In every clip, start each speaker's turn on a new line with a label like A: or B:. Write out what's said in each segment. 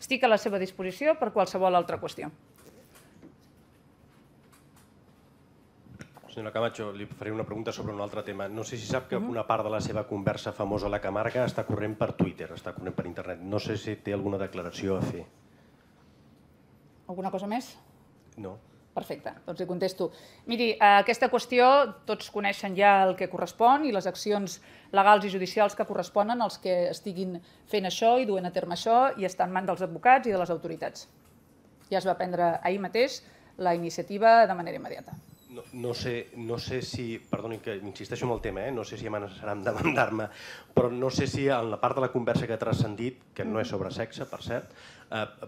A: estic a la seva disposició per qualsevol altra qüestió.
B: Senyora Camacho, li faré una pregunta sobre un altre tema. No sé si sap que una part de la seva conversa famosa a la Camarga està corrent per Twitter, està corrent per internet. No sé si té alguna declaració a fer.
A: Alguna cosa més?
B: No.
A: Perfecte, doncs li contesto. Miri, aquesta qüestió tots coneixen ja el que correspon i les accions legals i judicials que corresponen als que estiguin fent això i duent a terme això i està en mans dels advocats i de les autoritats. Ja es va prendre ahir mateix la iniciativa de manera immediata.
B: No sé si, perdoni que insisteixo en el tema, no sé si amenaçaran de demandar-me, però no sé si en la part de la conversa que ha transcendit, que no és sobre sexe, per cert,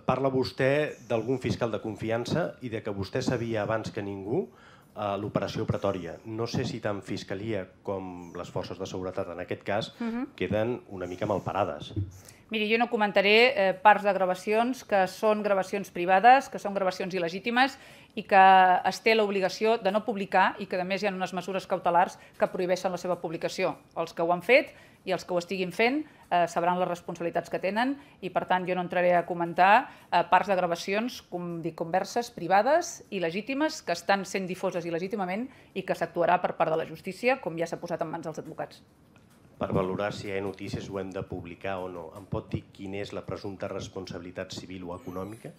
B: parla vostè d'algun fiscal de confiança i de que vostè sabia abans que ningú l'operació Pretòria. No sé si tant Fiscalia com les forces de seguretat en aquest cas queden una mica malparades.
A: Miri, jo no comentaré parts de gravacions que són gravacions privades, que són gravacions il·legítimes i que es té l'obligació de no publicar i que a més hi ha unes mesures cautelars que prohibeixen la seva publicació. Els que ho han fet i els que ho estiguin fent sabran les responsabilitats que tenen i per tant jo no entraré a comentar parts de gravacions, com dic, converses privades i legítimes que estan sent difoses il·legítimament i que s'actuarà per part de la justícia, com ja s'ha posat en mans dels advocats.
B: Per valorar si hi ha notícies ho hem de publicar o no, em pot dir quina és la presumpta responsabilitat civil o econòmica?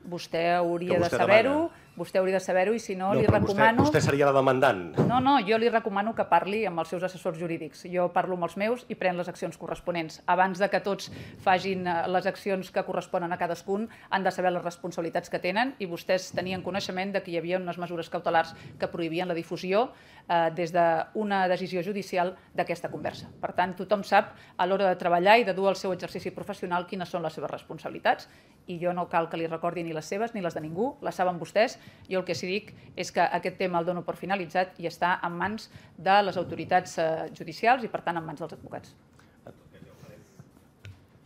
A: Vostè hauria de saber-ho i si no li recomano...
B: Vostè seria la demandant.
A: No, jo li recomano que parli amb els seus assessors jurídics. Jo parlo amb els meus i pren les accions corresponents. Abans de que tots facin les accions que corresponen a cadascun, han de saber les responsabilitats que tenen i vostès tenien coneixement de que hi havia unes mesures cautelars que prohibien la difusió des d'una decisió judicial d'aquesta conversa. Per tant, tothom sap a l'hora de treballar i de dur al seu exercici professional quines són les seves responsabilitats i jo no cal que li recordi ni les seves ni les de ningú, les saben vostès. Jo el que sí dic és que aquest tema el dono per finalitzat i està en mans de les autoritats judicials i per tant en mans dels advocats.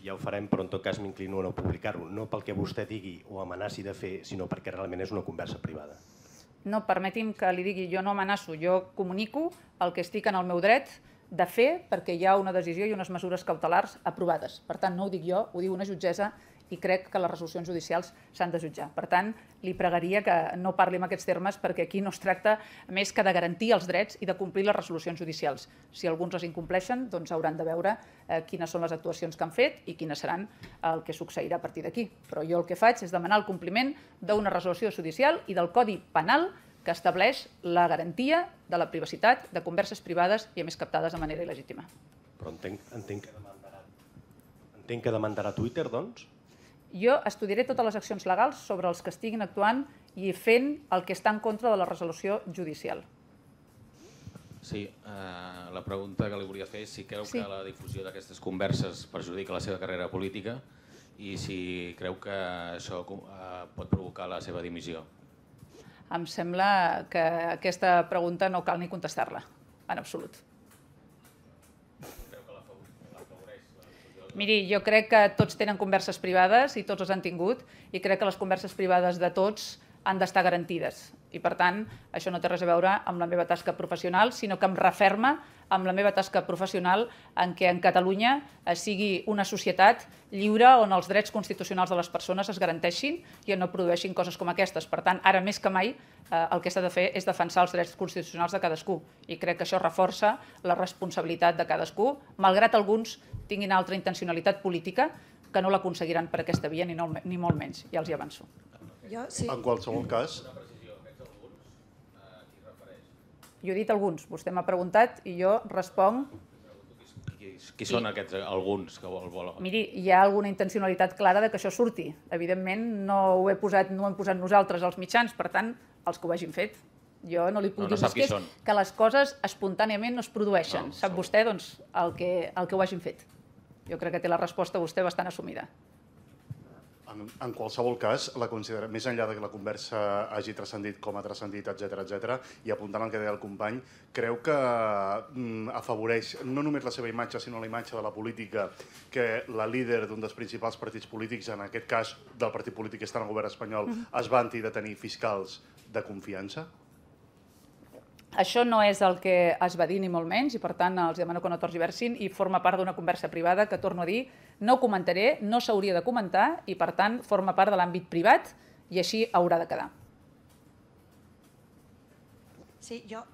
B: Ja ho farem, però en tot cas m'inclino a no publicar-ho, no pel que vostè digui o amenaci de fer, sinó perquè realment és una conversa privada.
A: No, permeti'm que li digui, jo no amenaço, jo comunico el que estic en el meu dret de fer perquè hi ha una decisió i unes mesures cautelars aprovades. Per tant, no ho dic jo, ho diu una jutgessa i crec que les resolucions judicials s'han de jutjar. Per tant, li pregaria que no parli en aquests termes perquè aquí no es tracta més que de garantir els drets i de complir les resolucions judicials. Si alguns les incompleixen, doncs hauran de veure quines són les actuacions que han fet i quines seran el que succeirà a partir d'aquí. Però jo el que faig és demanar el compliment d'una resolució judicial i del Codi Penal que estableix la garantia de la privacitat de converses privades i a més captades de manera il·legítima.
B: Però entenc que demandarà Twitter, doncs?
A: Jo estudiaré totes les accions legals sobre els que estiguin actuant i fent el que està en contra de la resolució judicial.
C: Sí, la pregunta que li volia fer és si creu que la difusió d'aquestes converses perjudica la seva carrera política i si creu que això pot provocar la seva dimissió.
A: Em sembla que aquesta pregunta no cal ni contestar-la, en absolut. Miri, jo crec que tots tenen converses privades i tots les han tingut i crec que les converses privades de tots han d'estar garantides. I per tant, això no té res a veure amb la meva tasca professional, sinó que em referma amb la meva tasca professional en què en Catalunya sigui una societat lliure on els drets constitucionals de les persones es garanteixin i no produeixin coses com aquestes. Per tant, ara més que mai el que s'ha de fer és defensar els drets constitucionals de cadascú i crec que això reforça la responsabilitat de cadascú, malgrat alguns tinguin altra intencionalitat política que no l'aconseguiran per aquesta via ni molt menys, ja els hi avanço.
D: En qualsevol cas...
A: Jo he dit alguns, vostè m'ha preguntat i jo responc...
C: Qui són aquests alguns que vol voler?
A: Miri, hi ha alguna intencionalitat clara de que això surti. Evidentment no ho hem posat nosaltres als mitjans, per tant, els que ho hagin fet. Jo no li puc dir més que les coses espontàniament no es produeixen. Sap vostè doncs, el que ho hagin fet. Jo crec que té la resposta vostè bastant assumida.
D: En qualsevol cas, més enllà que la conversa hagi transcendit com ha transcendit, etc., i apuntant al que deia el company, creu que afavoreix no només la seva imatge, sinó la imatge de la política, que la líder d'un dels principals partits polítics, en aquest cas del partit polític que està en el govern espanyol, es vanti de tenir fiscals de confiança?
A: Això no és el que es va dir ni molt menys i per tant els demano que no tergiversin i forma part d'una conversa privada que torno a dir no ho comentaré, no s'hauria de comentar i, per tant, forma part de l'àmbit privat i així haurà de quedar.
E: Sí, jo...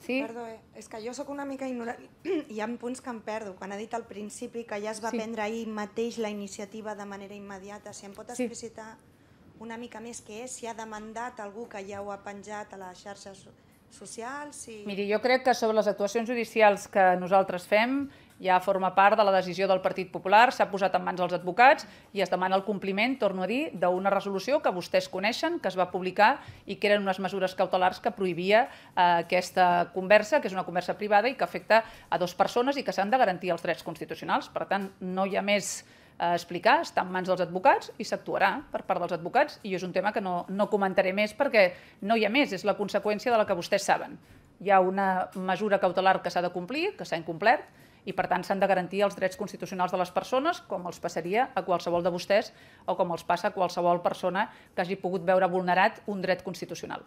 A: Sí?
E: Perdó, és que jo sóc una mica ignorant i hi ha punts que em perdo. Quan ha dit al principi que ja es va prendre ahir mateix la iniciativa de manera immediata, si em pot explicitar una mica més què és, si ha demandat algú que ja ho ha penjat a les xarxes socials...
A: Miri, jo crec que sobre les actuacions judicials que nosaltres fem ja forma part de la decisió del Partit Popular, s'ha posat en mans dels advocats i es demana el compliment, torno a dir, d'una resolució que vostès coneixen, que es va publicar i que eren unes mesures cautelars que prohibia aquesta conversa, que és una conversa privada i que afecta a dues persones i que s'han de garantir els drets constitucionals. Per tant, no hi ha més a explicar, està en mans dels advocats i s'actuarà per part dels advocats i és un tema que no comentaré més perquè no hi ha més, és la conseqüència de la que vostès saben. Hi ha una mesura cautelar que s'ha de complir, que s'ha incomplert, i per tant s'han de garantir els drets constitucionals de les persones, com els passaria a qualsevol de vostès o com els passa a qualsevol persona que hagi pogut veure vulnerat un dret constitucional.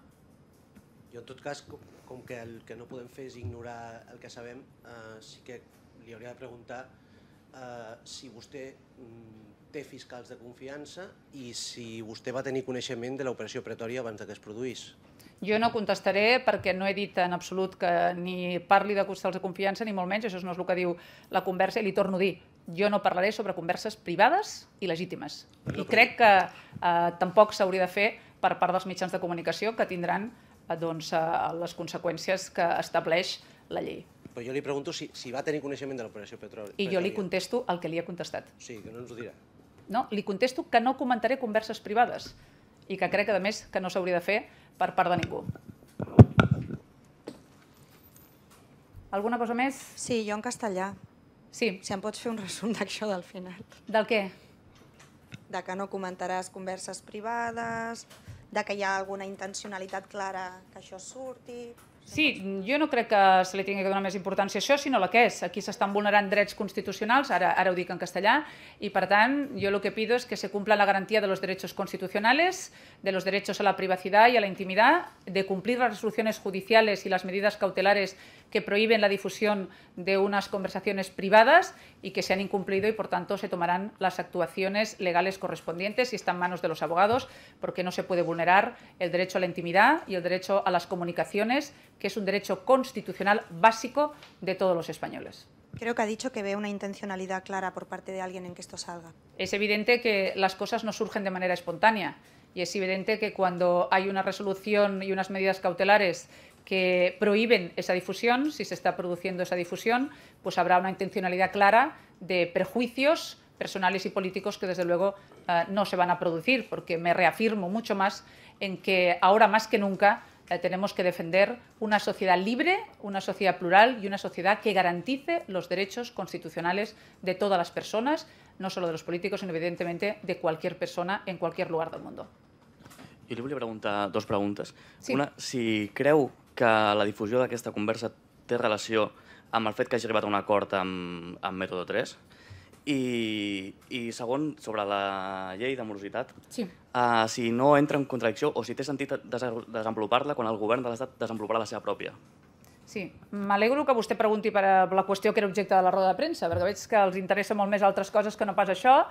F: Jo, en tot cas, com que el que no podem fer és ignorar el que sabem, sí que li hauria de preguntar si vostè té fiscals de confiança i si vostè va tenir coneixement de l'operació Pretòria abans que es produís.
A: Jo no contestaré perquè no he dit en absolut que ni parli de fiscals de confiança ni molt menys, això no és el que diu la conversa i li torno a dir. Jo no parlaré sobre converses privades i legítimes. I crec que tampoc s'hauria de fer per part dels mitjans de comunicació que tindran les conseqüències que estableix la llei.
F: Però jo li pregunto si va tenir coneixement de l'operació Pretòria.
A: I jo li contesto el que li he contestat.
F: Sí, que no ens ho dirà.
A: No, li contesto que no comentaré converses privades i que crec, a més, que no s'hauria de fer per part de ningú. Alguna cosa més?
E: Sí, jo en castellà.
A: Sí.
E: Si em pots fer un resum d'això del final.
A: Del què?
E: De que no comentaràs converses privades, de que hi ha alguna intencionalitat clara que això surti...
A: Sí, jo no crec que se li tingui que donar més importància a això, sinó la que és. Aquí s'estan vulnerant drets constitucionals, ara ho dic en castellà, y per tant, yo lo que pido es que se cumpla la garantía de los derechos constitucionales, de los derechos a la privacidad y a la intimidad, de cumplir las resoluciones judiciales y las medidas cautelares que prohíben la difusión de unas conversaciones privadas y que se han incumplido y, por tanto, se tomarán las actuaciones legales correspondientes y está en manos de los abogados porque no se puede vulnerar el derecho a la intimidad y el derecho a las comunicaciones, que es un derecho constitucional básico de todos los españoles.
E: Creo que ha dicho que ve una intencionalidad clara por parte de alguien en que esto salga.
A: Es evidente que las cosas no surgen de manera espontánea y es evidente que cuando hay una resolución y unas medidas cautelares que prohíben esa difusión, si se está produciendo esa difusión, pues habrá una intencionalidad clara de perjuicios personales y políticos que desde luego no se van a producir, porque me reafirmo mucho más en que ahora más que nunca tenemos que defender una sociedad libre, una sociedad plural y una sociedad que garantice los derechos constitucionales de todas las personas, no solo de los políticos, sino evidentemente de cualquier persona en cualquier lugar del mundo.
G: Jo li volia preguntar dues preguntes.
A: Sí.
G: Una, si creu que la difusió d'aquesta conversa té relació amb el fet que hagi arribat a un acord amb Método 3. I segon, sobre la llei de morositat,
A: Sí.
G: si no entra en contradicció o si té sentit desenvolupar-la quan el govern de l'Estat desenvoluparà la seva pròpia.
A: Sí, m'alegro que vostè pregunti per la qüestió que era objecte de la roda de premsa, perquè veig que els interessa molt més altres coses que no pas això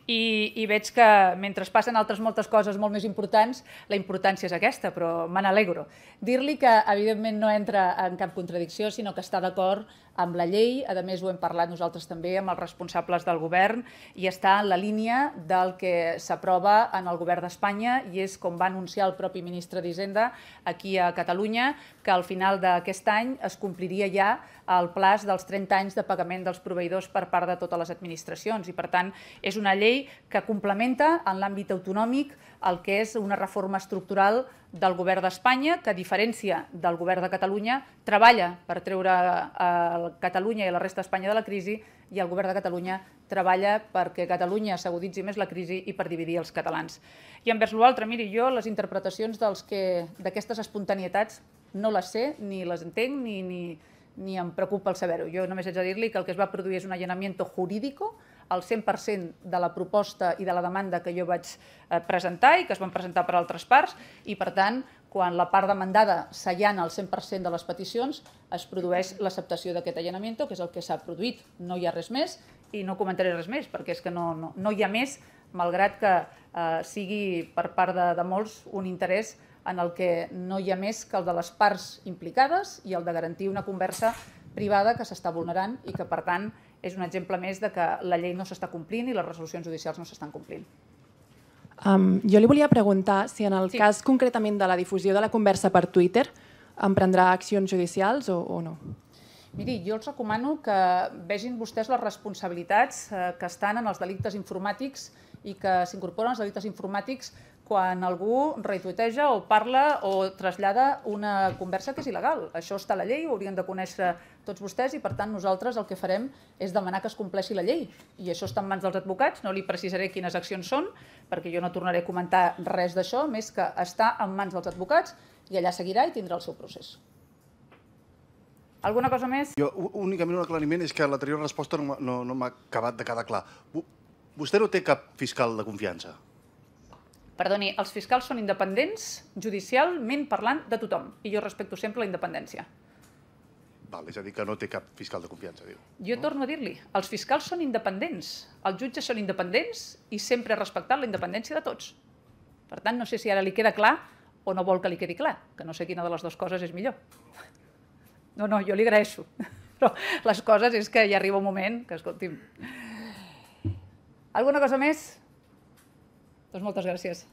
A: i veig que mentre passen altres moltes coses molt més importants, la importància és aquesta, però me n'alegro. Dir-li que evidentment no entra en cap contradicció, sinó que està d'acord amb la llei, a més ho hem parlat nosaltres també amb els responsables del govern i està en la línia del que s'aprova en el govern d'Espanya i és com va anunciar el propi ministre d'Hisenda aquí a Catalunya que al final d'aquest any es compliria ja el plaç dels 30 anys de pagament dels proveïdors per part de totes les administracions i per tant és una llei que complementa en l'àmbit autonòmic el que és una reforma estructural del govern d'Espanya, que a diferència del govern de Catalunya, treballa per treure Catalunya i la resta d'Espanya de la crisi i el govern de Catalunya treballa perquè Catalunya s'aguditzi més la crisi i per dividir els catalans. I envers l'altre, miri, jo les interpretacions d'aquestes espontanietats no les sé, ni les entenc, ni em preocupa el saber-ho. Jo només haig de dir-li que el que es va produir és un allanamiento jurídico, el 100% de la proposta i de la demanda que jo vaig presentar i que es van presentar per altres parts i, per tant, quan la part demandada s'allana el 100% de les peticions, es produeix l'acceptació d'aquest allanamiento, que és el que s'ha produït. No hi ha res més i no comentaré res més, perquè és que no hi ha més, malgrat que sigui per part de molts un interès en el que no hi ha més que el de les parts implicades i el de garantir una conversa privada que s'està vulnerant i que, per tant, és un exemple més de que la llei no s'està complint i les resolucions judicials no s'estan complint.
H: Jo li volia preguntar si en el cas concretament de la difusió de la conversa per Twitter emprendrà accions judicials o no.
A: Miri, jo els recomano que vegin vostès les responsabilitats que estan en els delictes informàtics i que s'incorporen als delictes informàtics quan algú retuiteja o parla o trasllada una conversa que és il·legal. Això està a la llei, ho haurien de conèixer tots vostès i, per tant, nosaltres el que farem és demanar que es compleixi la llei. I això està en mans dels advocats, no li precisaré quines accions són, perquè jo no tornaré a comentar res d'això, més que està en mans dels advocats i allà seguirà i tindrà el seu procés. Alguna cosa més?
D: Jo, únicament un aclariment, és que l'anterior resposta no m'ha acabat de quedar clar. Vostè no té cap fiscal de confiança?
A: Perdoni, els fiscals són independents judicialment parlant de tothom i jo respecto sempre la independència.
D: Val, és a dir, que no té cap fiscal de confiança, diu.
A: Jo torno a dir-li, els fiscals són independents, els jutges són independents i sempre he respectat la independència de tots. Per tant, no sé si ara li queda clar o no vol que li quedi clar, que no sé quina de les dues coses és millor. No, jo li agraeixo, però les coses és que ja arriba un moment que, escolti'm... Alguna cosa més? Doncs moltes gràcies.